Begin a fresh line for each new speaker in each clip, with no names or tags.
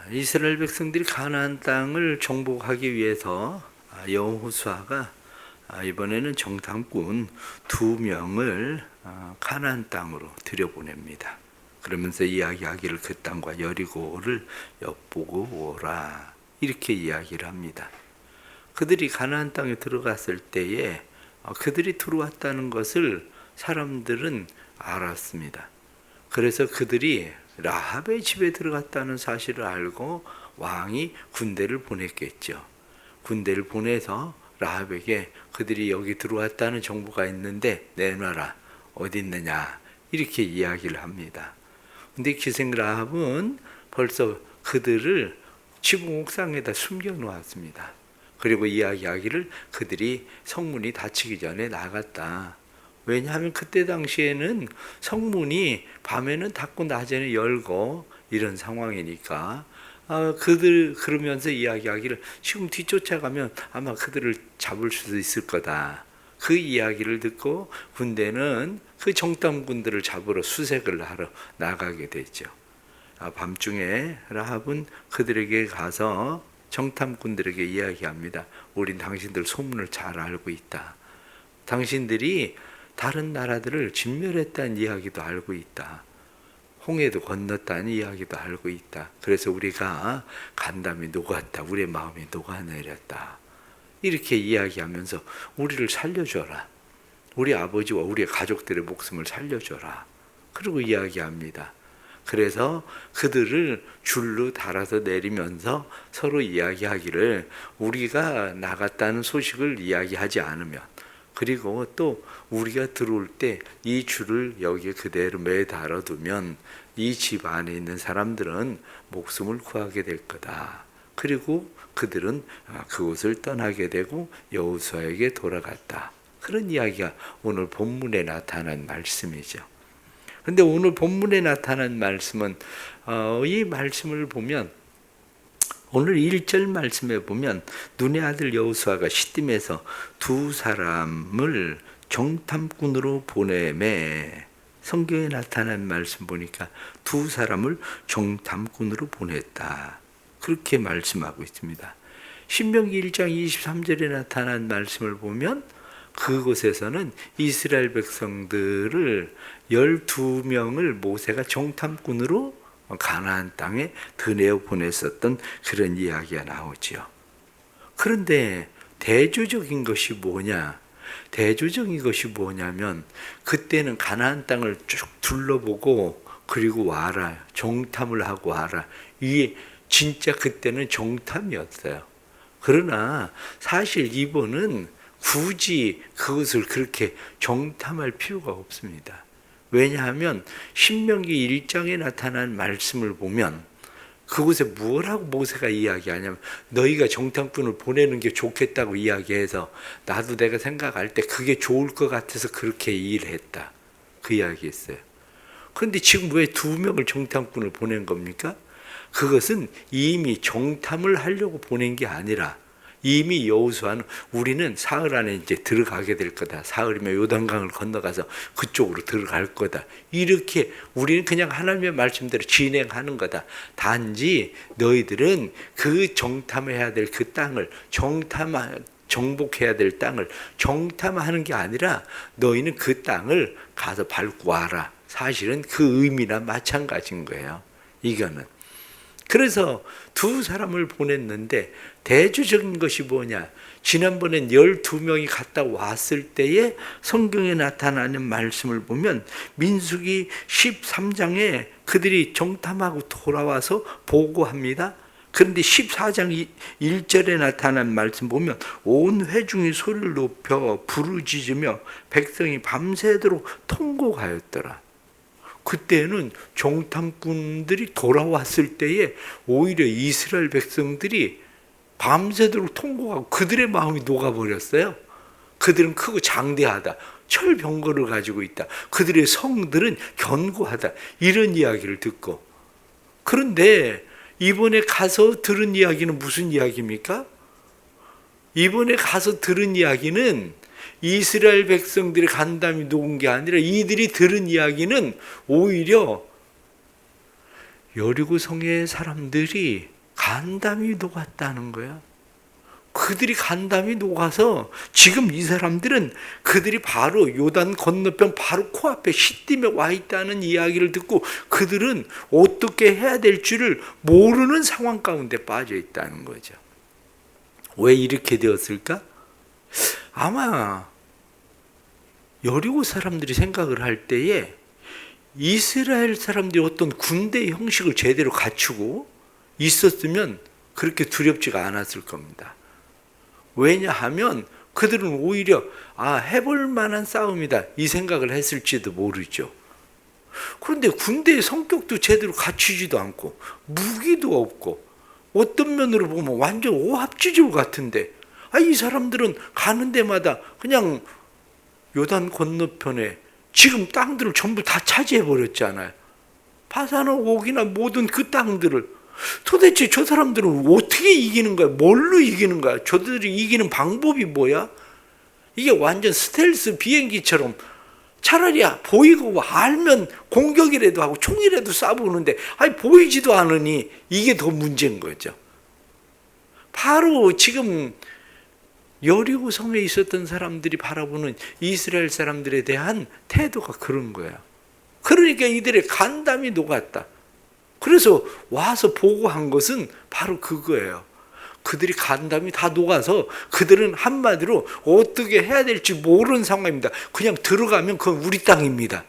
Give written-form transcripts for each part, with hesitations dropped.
이스라엘 백성들이 가나안 땅을 정복하기 위해서 여호수아가 이번에는 정탐꾼 2명을 가나안 땅으로 들여보냅니다. 그러면서 이야기하기를 그 땅과 여리고를 엿보고 오라, 이렇게 이야기를 합니다. 그들이 가나안 땅에 들어갔을 때에 그들이 들어왔다는 것을 사람들은 알았습니다. 그래서 그들이 라합의 집에 들어갔다는 사실을 알고 왕이 군대를 보냈겠죠. 군대를 보내서 라합에게 그들이 여기 들어왔다는 정보가 있는데 내놔라, 어디 있느냐, 이렇게 이야기를 합니다. 근데 기생 라합은 벌써 그들을 지붕 옥상에다 숨겨 놓았습니다. 그리고 이야기하기를 그들이 성문이 닫히기 전에 나갔다. 왜냐하면 그때 당시에는 성문이 밤에는 닫고 낮에는 열고 이런 상황이니까 그들 그러면서 이야기하기를 지금 뒤쫓아가면 아마 그들을 잡을 수도 있을 거다. 그 이야기를 듣고 군대는 그 정탐꾼들을 잡으러 수색을 하러 나가게 되죠. 밤중에 라합은 그들에게 가서 정탐꾼들에게 이야기합니다. 우린 당신들 소문을 잘 알고 있다. 당신들이 다른 나라들을 진멸했다는 이야기도 알고 있다. 홍해도 건넜다는 이야기도 알고 있다. 그래서 우리가 간담이 녹았다. 우리의 마음이 녹아내렸다. 이렇게 이야기하면서 우리를 살려줘라. 우리 아버지와 우리의 가족들의 목숨을 살려줘라. 그러고 이야기합니다. 그래서 그들을 줄로 달아서 내리면서 서로 이야기하기를 우리가 나갔다는 소식을 이야기하지 않으면, 그리고 또 우리가 들어올 때 이 줄을 여기에 그대로 매달아 두면 이 집 안에 있는 사람들은 목숨을 구하게 될 거다. 그리고 그들은 그곳을 떠나게 되고 여호수아에게 돌아갔다. 그런 이야기가 오늘 본문에 나타난 말씀이죠. 그런데 오늘 본문에 나타난 말씀은 이 말씀을 보면 오늘 1절 말씀에 보면 눈의 아들 여호수아가 시딤에서 2사람을 정탐꾼으로 보내매, 성경에 나타난 말씀 보니까 2사람을 정탐꾼으로 보냈다. 그렇게 말씀하고 있습니다. 신명기 1장 23절에 나타난 말씀을 보면 그곳에서는 이스라엘 백성들을 12명을 모세가 정탐꾼으로 가나안 땅에 드내어 보냈었던 그런 이야기가 나오죠. 그런데 대조적인 것이 뭐냐? 대조적인 것이 뭐냐면 그때는 가나안 땅을 쭉 둘러보고 그리고 와라, 정탐을 하고 와라. 이게 진짜 그때는 정탐이었어요. 그러나 사실 이번은 굳이 그것을 그렇게 정탐할 필요가 없습니다. 왜냐하면 신명기 1장에 나타난 말씀을 보면 그곳에 뭐라고 모세가 이야기하냐면 너희가 정탐꾼을 보내는 게 좋겠다고 이야기해서 나도 내가 생각할 때 그게 좋을 것 같아서 그렇게 일했다. 그 이야기했어요. 그런데 지금 왜 2명을 정탐꾼을 보낸 겁니까? 그것은 이미 정탐을 하려고 보낸 게 아니라 이미 여호수아는 우리는 사흘 안에 이제 들어가게 될 거다. 사흘이면 요단강을 건너가서 그쪽으로 들어갈 거다. 이렇게 우리는 그냥 하나님의 말씀대로 진행하는 거다. 단지 너희들은 그 정탐해야 될 그 땅을 정복해야 될 땅을 정탐하는 게 아니라 너희는 그 땅을 가서 밟고 와라. 사실은 그 의미나 마찬가지인 거예요. 이거는. 그래서 2사람을 보냈는데 대조적인 것이 뭐냐? 지난번엔 12명이 갔다 왔을 때에 성경에 나타나는 말씀을 보면 민수기 13장에 그들이 정탐하고 돌아와서 보고합니다. 그런데 14장 1절에 나타난 말씀 보면 온 회중이 소리를 높여 부르짖으며 백성이 밤새도록 통곡하였더라. 그때는 정탐꾼들이 돌아왔을 때에 오히려 이스라엘 백성들이 밤새도록 통곡하고 그들의 마음이 녹아버렸어요. 그들은 크고 장대하다. 철병거를 가지고 있다. 그들의 성들은 견고하다. 이런 이야기를 듣고. 그런데 이번에 가서 들은 이야기는 무슨 이야기입니까? 이번에 가서 들은 이야기는 이스라엘 백성들의 간담이 녹은 게 아니라 이들이 들은 이야기는 오히려 여리고 성의 사람들이 간담이 녹았다는 거야. 그들이 간담이 녹아서 지금 이 사람들은 그들이 바로 요단 건너편 바로 코앞에 시딤에 와 있다는 이야기를 듣고 그들은 어떻게 해야 될 줄을 모르는 상황 가운데 빠져 있다는 거죠. 왜 이렇게 되었을까? 아마 여리고 사람들이 생각을 할 때에 이스라엘 사람들이 어떤 군대 형식을 제대로 갖추고 있었으면 그렇게 두렵지가 않았을 겁니다. 왜냐하면 그들은 오히려 해볼 만한 싸움이다 이 생각을 했을지도 모르죠. 그런데 군대의 성격도 제대로 갖추지도 않고 무기도 없고 어떤 면으로 보면 완전 오합지졸 같은데 이 사람들은 가는 데마다 그냥 요단 건너편에 지금 땅들을 전부 다 차지해 버렸잖아요. 바산과 옥이나 모든 그 땅들을. 도대체 저 사람들은 어떻게 이기는 거야? 뭘로 이기는 거야? 저들이 이기는 방법이 뭐야? 이게 완전 스텔스 비행기처럼 차라리 보이고 알면 공격이라도 하고 총이라도 쏴보는데 보이지도 않으니 이게 더 문제인 거죠. 바로 지금 여리고 성에 있었던 사람들이 바라보는 이스라엘 사람들에 대한 태도가 그런 거야. 그러니까 이들의 간담이 녹았다. 그래서 와서 보고한 것은 바로 그거예요. 그들이 간담이 다 녹아서 그들은 한마디로 어떻게 해야 될지 모르는 상황입니다. 그냥 들어가면 그건 우리 땅입니다.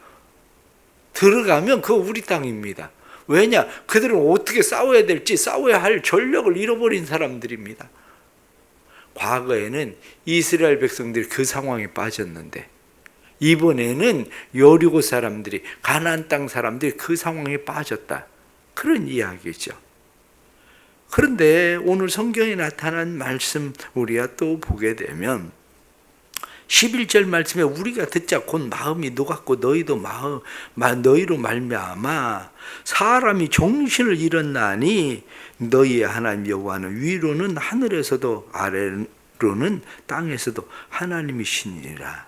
들어가면 그건 우리 땅입니다. 왜냐? 그들은 어떻게 싸워야 될지 싸워야 할 전력을 잃어버린 사람들입니다. 과거에는 이스라엘 백성들이 그 상황에 빠졌는데 이번에는 여리고 사람들이 가나안 땅 사람들이 그 상황에 빠졌다. 그런 이야기죠. 그런데 오늘 성경에 나타난 말씀 우리가 또 보게 되면 11절 말씀에 우리가 듣자 곧 마음이 녹았고 너희도 너희로 말미암아 사람이 정신을 잃었나니 너희의 하나님 여호와는 위로는 하늘에서도 아래로는 땅에서도 하나님이시니라.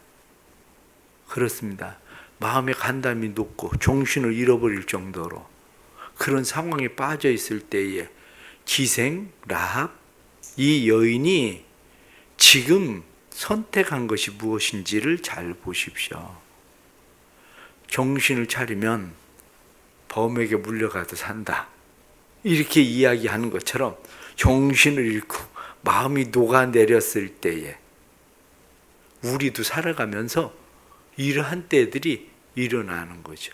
그렇습니다. 마음의 간담이 녹고 정신을 잃어버릴 정도로 그런 상황에 빠져 있을 때에 기생 라합 이 여인이 지금 선택한 것이 무엇인지를 잘 보십시오. 정신을 차리면 범에게 물려가도 산다. 이렇게 이야기하는 것처럼 정신을 잃고 마음이 녹아내렸을 때에 우리도 살아가면서 이러한 때들이 일어나는 거죠.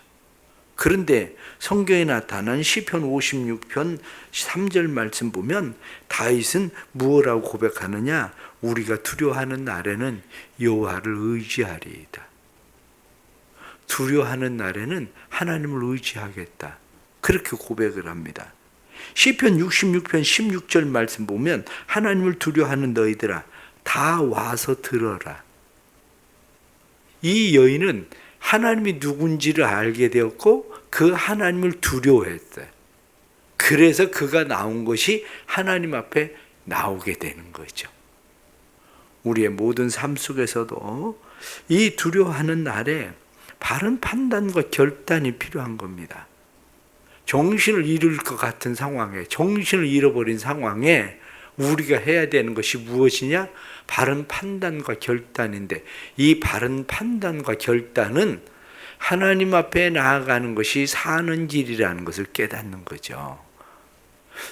그런데 성경에 나타난 시편 56편 3절 말씀 보면 다윗은 무엇라고 고백하느냐? 우리가 두려워하는 날에는 여호와를 의지하리이다. 두려워하는 날에는 하나님을 의지하겠다. 그렇게 고백을 합니다. 시편 66편 16절 말씀 보면 하나님을 두려워하는 너희들아 다 와서 들어라. 이 여인은 하나님이 누군지를 알게 되었고 그 하나님을 두려워했어요. 그래서 그가 나온 것이 하나님 앞에 나오게 되는 거죠. 우리의 모든 삶 속에서도 이 두려워하는 날에 바른 판단과 결단이 필요한 겁니다. 정신을 잃을 것 같은 상황에, 정신을 잃어버린 상황에 우리가 해야 되는 것이 무엇이냐? 바른 판단과 결단인데 이 바른 판단과 결단은 하나님 앞에 나아가는 것이 사는 길이라는 것을 깨닫는 거죠.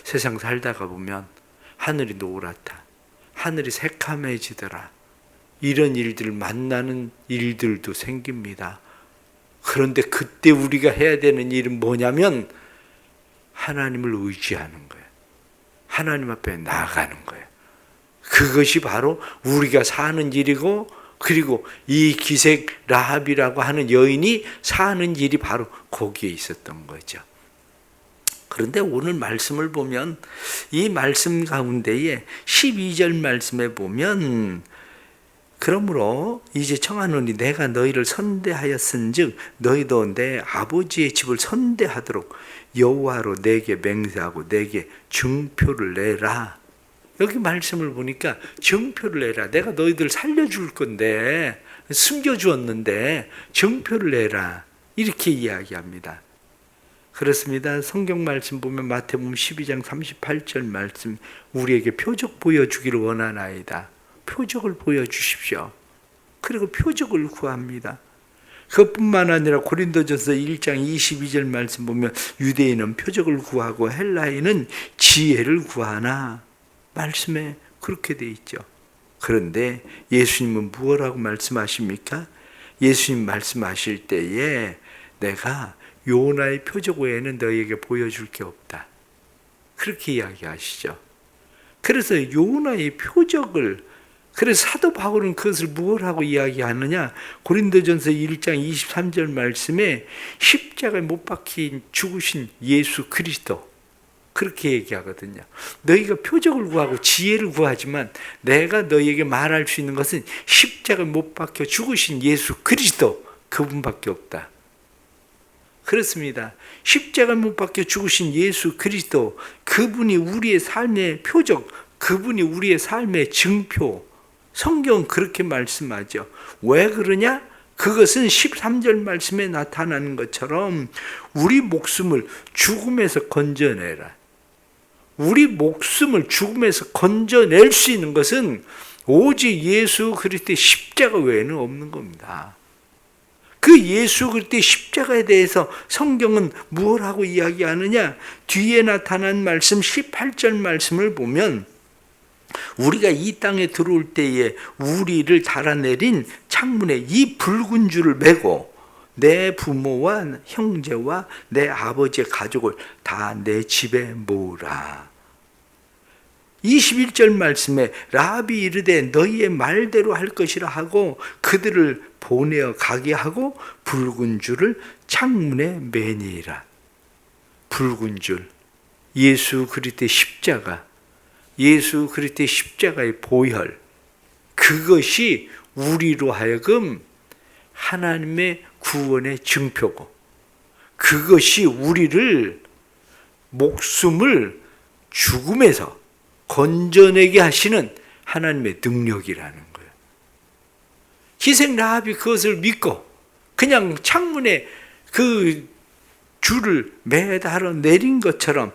세상 살다가 보면 하늘이 노랗다. 하늘이 새카매지더라. 이런 일들 만나는 일들도 생깁니다. 그런데 그때 우리가 해야 되는 일은 뭐냐면 하나님을 의지하는 거예요. 하나님 앞에 나아가는 거예요. 그것이 바로 우리가 사는 일이고 그리고 이 기색 라합이라고 하는 여인이 사는 일이 바로 거기에 있었던 거죠. 그런데 오늘 말씀을 보면 이 말씀 가운데에 12절 말씀에 보면 그러므로 이제 청하노니 내가 너희를 선대하였은즉 너희도 내 아버지의 집을 선대하도록 여호와로 내게 맹세하고 내게 증표를 내라. 여기 말씀을 보니까 증표를 내라. 내가 너희들 살려줄 건데 숨겨주었는데 증표를 내라. 이렇게 이야기합니다. 그렇습니다. 성경 말씀 보면 마태복음 12장 38절 말씀, 우리에게 표적 보여주기를 원하나이다. 표적을 보여주십시오. 그리고 표적을 구합니다. 그것뿐만 아니라 고린도전서 1장 22절 말씀 보면 유대인은 표적을 구하고 헬라인은 지혜를 구하나, 말씀에 그렇게 돼 있죠. 그런데 예수님은 무엇라고 말씀하십니까? 예수님 말씀하실 때에 내가 요나의 표적 외에는 너희에게 보여줄 게 없다, 그렇게 이야기하시죠. 그래서 요나의 표적을, 그래서 사도 바울은 그것을 무엇하고 이야기하느냐, 고린도전서 1장 23절 말씀에 십자가에 못 박힌 죽으신 예수 그리스도, 그렇게 얘기하거든요. 너희가 표적을 구하고 지혜를 구하지만 내가 너희에게 말할 수 있는 것은 십자가에 못 박혀 죽으신 예수 그리스도, 그분밖에 없다. 그렇습니다. 십자가에 못 박혀 죽으신 예수 그리스도, 그분이 우리의 삶의 표적, 그분이 우리의 삶의 증표. 성경은 그렇게 말씀하죠. 왜 그러냐? 그것은 13절 말씀에 나타나는 것처럼 우리 목숨을 죽음에서 건져내라. 우리 목숨을 죽음에서 건져낼 수 있는 것은 오직 예수 그리스도의 십자가 외에는 없는 겁니다. 그 예수 그리스도의 십자가에 대해서 성경은 무엇하고 이야기하느냐? 뒤에 나타난 말씀 18절 말씀을 보면 우리가 이 땅에 들어올 때에 우리를 달아내린 창문에 이 붉은 줄을 메고 내 부모와 형제와 내 아버지의 가족을 다 내 집에 모으라. 21절 말씀에 라비 이르되 너희의 말대로 할 것이라 하고 그들을 보내어 가게 하고 붉은 줄을 창문에 매니라. 붉은 줄, 예수 그리스도의 십자가, 예수 그리스도의 십자가의 보혈, 그것이 우리로 하여금 하나님의 구원의 증표고, 그것이 우리를 목숨을 죽음에서 건져내게 하시는 하나님의 능력이라는 거예요. 기생 라합이 그것을 믿고 그냥 창문에 그 줄을 매달아 내린 것처럼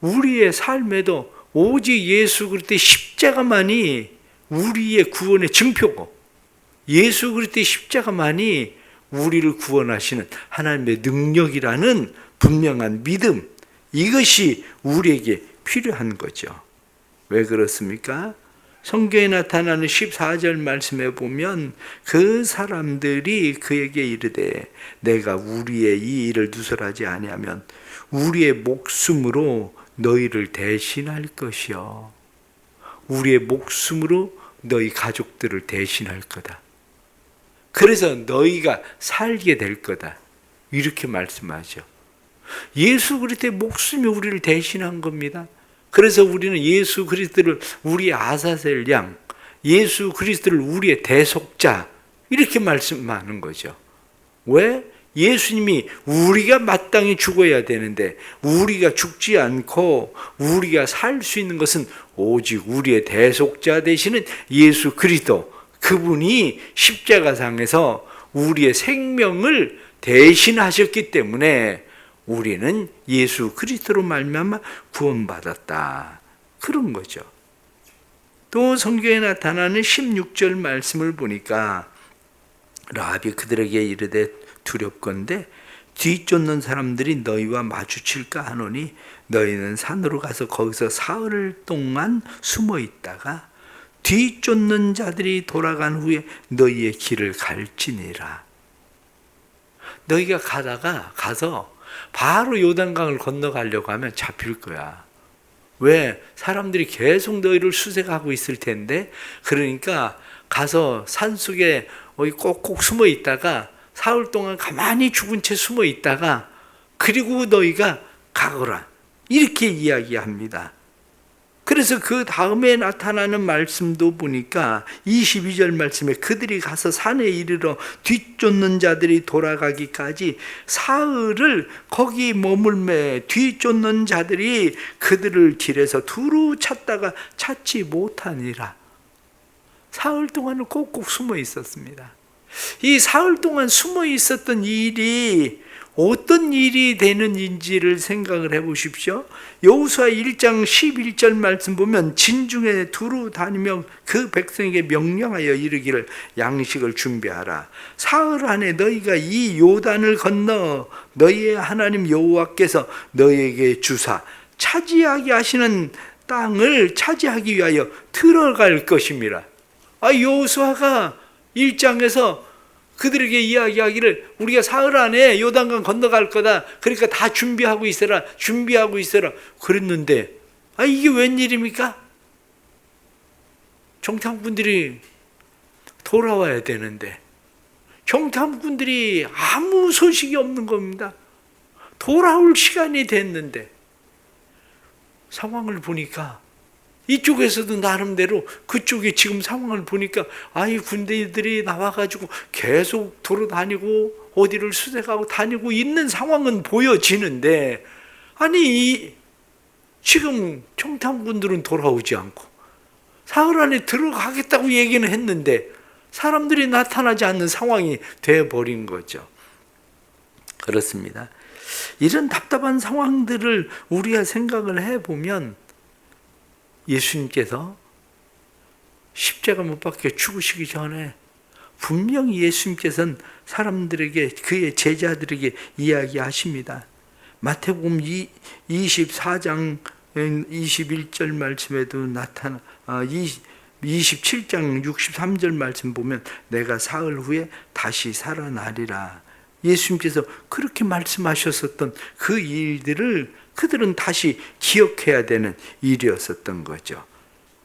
우리의 삶에도 오직 예수 그리스도의 십자가만이 우리의 구원의 증표고, 예수 그리스도의 십자가만이 우리를 구원하시는 하나님의 능력이라는 분명한 믿음, 이것이 우리에게 필요한 거죠. 왜 그렇습니까? 성경에 나타나는 14절 말씀에 보면 그 사람들이 그에게 이르되 내가 우리의 이 일을 누설하지 아니하면 우리의 목숨으로 너희를 대신할 것이요, 우리의 목숨으로 너희 가족들을 대신할 거다. 그래서 너희가 살게 될 거다, 이렇게 말씀하죠. 예수 그리스도의 목숨이 우리를 대신한 겁니다. 그래서 우리는 예수 그리스도를 우리의 아사셀 양, 예수 그리스도를 우리의 대속자, 이렇게 말씀하는 거죠. 왜? 예수님이 우리가 마땅히 죽어야 되는데 우리가 죽지 않고 우리가 살 수 있는 것은 오직 우리의 대속자 되시는 예수 그리스도, 그분이 십자가상에서 우리의 생명을 대신하셨기 때문에 우리는 예수 그리스도로 말미암아 구원받았다, 그런 거죠. 또 성경에 나타나는 16절 말씀을 보니까 라합이 그들에게 이르되 두렵건대 뒤쫓는 사람들이 너희와 마주칠까 하노니 너희는 산으로 가서 거기서 사흘 동안 숨어 있다가 뒤쫓는 자들이 돌아간 후에 너희의 길을 갈지니라. 너희가 가서 바로 요단강을 건너가려고 하면 잡힐 거야. 왜? 사람들이 계속 너희를 수색하고 있을 텐데, 그러니까 가서 산속에 꼭꼭 숨어 있다가 사흘 동안 가만히 죽은 채 숨어 있다가 그리고 너희가 가거라, 이렇게 이야기합니다. 그래서 그 다음에 나타나는 말씀도 보니까 22절 말씀에 그들이 가서 산에 이르러 뒤쫓는 자들이 돌아가기까지 사흘을 거기 머물매 뒤쫓는 자들이 그들을 길에서 두루 찾다가 찾지 못하니라. 사흘 동안은 꼭꼭 숨어 있었습니다. 이 사흘 동안 숨어 있었던 일이 어떤 일이 되는지를 생각을 해 보십시오. 여호수아 1장 11절 말씀 보면 진중에 두루 다니며 그 백성에게 명령하여 이르기를 양식을 준비하라. 사흘 안에 너희가 이 요단을 건너 너희의 하나님 여호와께서 너희에게 주사 차지하게 하시는 땅을 차지하기 위하여 들어갈 것입니다. 여호수아가 1장에서 그들에게 이야기하기를 우리가 사흘 안에 요단강 건너갈 거다. 그러니까 다 준비하고 있어라. 그랬는데 이게 웬일입니까? 정탐꾼들이 돌아와야 되는데 정탐꾼들이 아무 소식이 없는 겁니다. 돌아올 시간이 됐는데 상황을 보니까 이쪽에서도 나름대로 그쪽에 지금 상황을 보니까 군대들이 나와가지고 계속 돌아다니고 어디를 수색하고 다니고 있는 상황은 보여지는데 지금 정탐꾼들은 돌아오지 않고 사흘 안에 들어가겠다고 얘기는 했는데 사람들이 나타나지 않는 상황이 되어버린 거죠. 그렇습니다. 이런 답답한 상황들을 우리가 생각을 해보면 예수님께서 십자가 못 박혀 죽으시기 전에 분명히 예수님께서는 사람들에게 그의 제자들에게 이야기하십니다. 마태복음 24장 21절 말씀에도 27장 63절 말씀 보면 내가 사흘 후에 다시 살아나리라. 예수님께서 그렇게 말씀하셨었던 그 일들을 그들은 다시 기억해야 되는 일이었었던 거죠.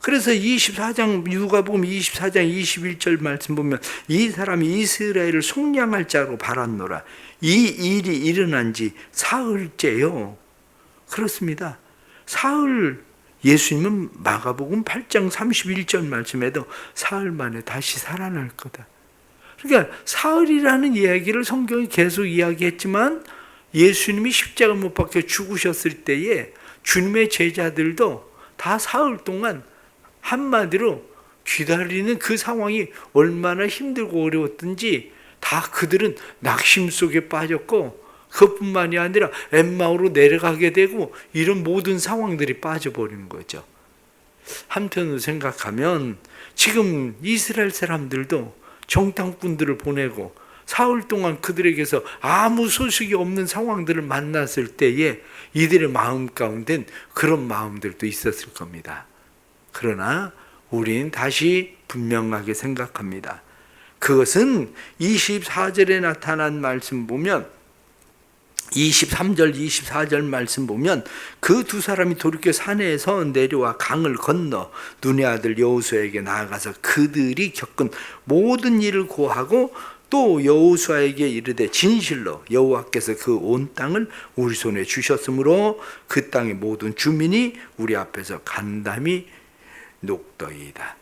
그래서 24장 누가복음 24장 21절 말씀 보면 이 사람이 이스라엘을 속량할 자로 바랐노라. 이 일이 일어난 지 사흘째요. 그렇습니다. 사흘. 예수님은 마가복음 8장 31절 말씀에도 사흘 만에 다시 살아날 거다. 그러니까 사흘이라는 이야기를 성경이 계속 이야기했지만 예수님이 십자가 못 박혀 죽으셨을 때에 주님의 제자들도 다 사흘 동안 한마디로 기다리는 그 상황이 얼마나 힘들고 어려웠던지 다 그들은 낙심 속에 빠졌고 그것뿐만이 아니라 엠마오로 내려가게 되고 이런 모든 상황들이 빠져버리는 거죠. 한편으로 생각하면 지금 이스라엘 사람들도 정탐꾼들을 보내고 사흘 동안 그들에게서 아무 소식이 없는 상황들을 만났을 때에 이들의 마음 가운데는 그런 마음들도 있었을 겁니다. 그러나 우리는 다시 분명하게 생각합니다. 그것은 24절에 나타난 말씀 보면 23절 24절 말씀 보면 그 두 사람이 돌이켜 산에서 내려와 강을 건너 눈의 아들 여호수아에게 나아가서 그들이 겪은 모든 일을 고하고 또 여호수아에게 이르되 진실로 여호와께서 그 온 땅을 우리 손에 주셨으므로 그 땅의 모든 주민이 우리 앞에서 간담이 녹더이다.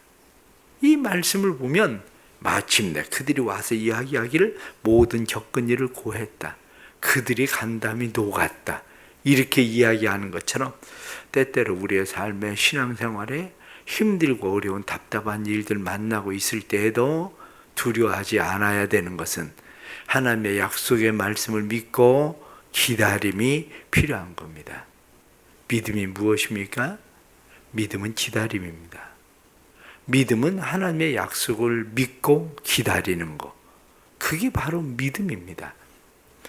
이 말씀을 보면 마침내 그들이 와서 이야기하기를 모든 겪은 일을 고했다. 그들이 간담이 녹았다. 이렇게 이야기하는 것처럼 때때로 우리의 삶의 신앙생활에 힘들고 어려운 답답한 일들 만나고 있을 때에도 두려워하지 않아야 되는 것은 하나님의 약속의 말씀을 믿고 기다림이 필요한 겁니다. 믿음이 무엇입니까? 믿음은 기다림입니다. 믿음은 하나님의 약속을 믿고 기다리는 것. 그게 바로 믿음입니다.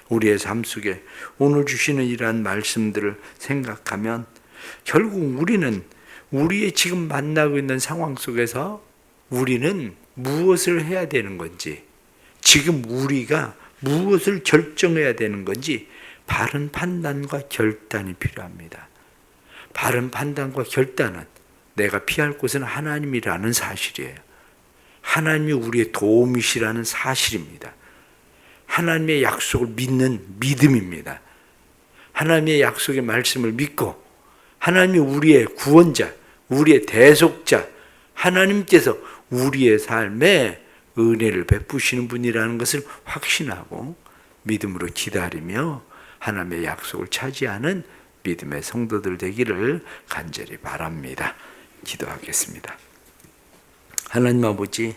우리의 삶 속에 오늘 주시는 이러한 말씀들을 생각하면 결국 우리는 우리의 지금 만나고 있는 상황 속에서 우리는 무엇을 해야 되는 건지, 지금 우리가 무엇을 결정해야 되는 건지 바른 판단과 결단이 필요합니다. 바른 판단과 결단은 내가 피할 곳은 하나님이라는 사실이에요. 하나님이 우리의 도움이시라는 사실입니다. 하나님의 약속을 믿는 믿음입니다. 하나님의 약속의 말씀을 믿고 하나님이 우리의 구원자, 우리의 대속자, 하나님께서 우리의 삶에 은혜를 베푸시는 분이라는 것을 확신하고 믿음으로 기다리며 하나님의 약속을 차지하는 믿음의 성도들 되기를 간절히 바랍니다. 기도하겠습니다. 하나님 아버지,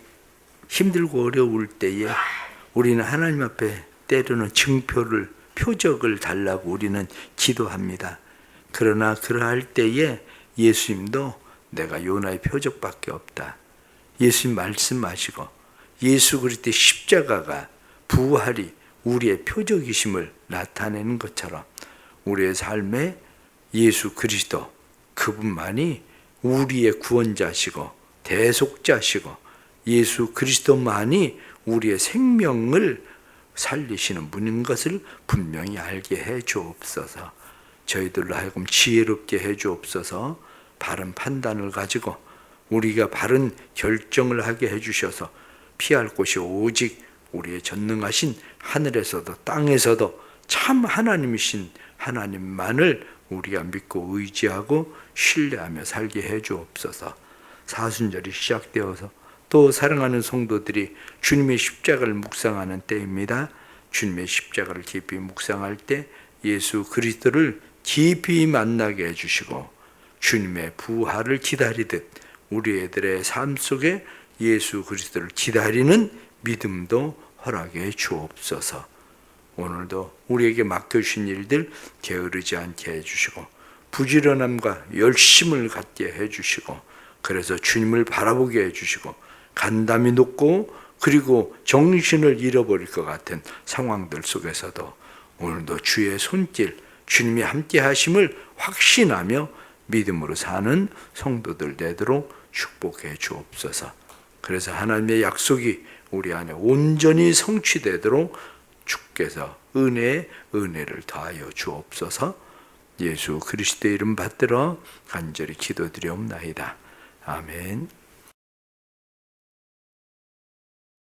힘들고 어려울 때에 우리는 하나님 앞에 때로는 증표를 표적을 달라고 우리는 기도합니다. 그러나 그러할 때에 예수님도 내가 요나의 표적밖에 없다. 예수님 말씀하시고 예수 그리스도의 십자가가 부활이 우리의 표적이심을 나타내는 것처럼 우리의 삶에 예수 그리스도 그분만이 우리의 구원자시고 대속자시고 예수 그리스도만이 우리의 생명을 살리시는 분인 것을 분명히 알게 해 주옵소서. 저희들로 하여금 지혜롭게 해 주옵소서. 바른 판단을 가지고 우리가 바른 결정을 하게 해 주셔서 피할 곳이 오직 우리의 전능하신 하늘에서도 땅에서도 참 하나님이신 하나님만을 우리가 믿고 의지하고 신뢰하며 살게 해 주옵소서. 사순절이 시작되어서 또 사랑하는 성도들이 주님의 십자가를 묵상하는 때입니다. 주님의 십자가를 깊이 묵상할 때 예수 그리스도를 깊이 만나게 해주시고 주님의 부활을 기다리듯 우리들의 삶 속에 예수 그리스도를 기다리는 믿음도 허락해 주옵소서. 오늘도 우리에게 맡겨주신 일들 게으르지 않게 해주시고 부지런함과 열심을 갖게 해주시고 그래서 주님을 바라보게 해주시고 간담이 높고 그리고 정신을 잃어버릴 것 같은 상황들 속에서도 오늘도 주의 손길, 주님이 함께 하심을 확신하며 믿음으로 사는 성도들 되도록 축복해 주옵소서. 그래서 하나님의 약속이 우리 안에 온전히 성취되도록 주께서 은혜를 더하여 주옵소서. 예수 그리스도의 이름 받들어 간절히 기도드리옵나이다. 아멘.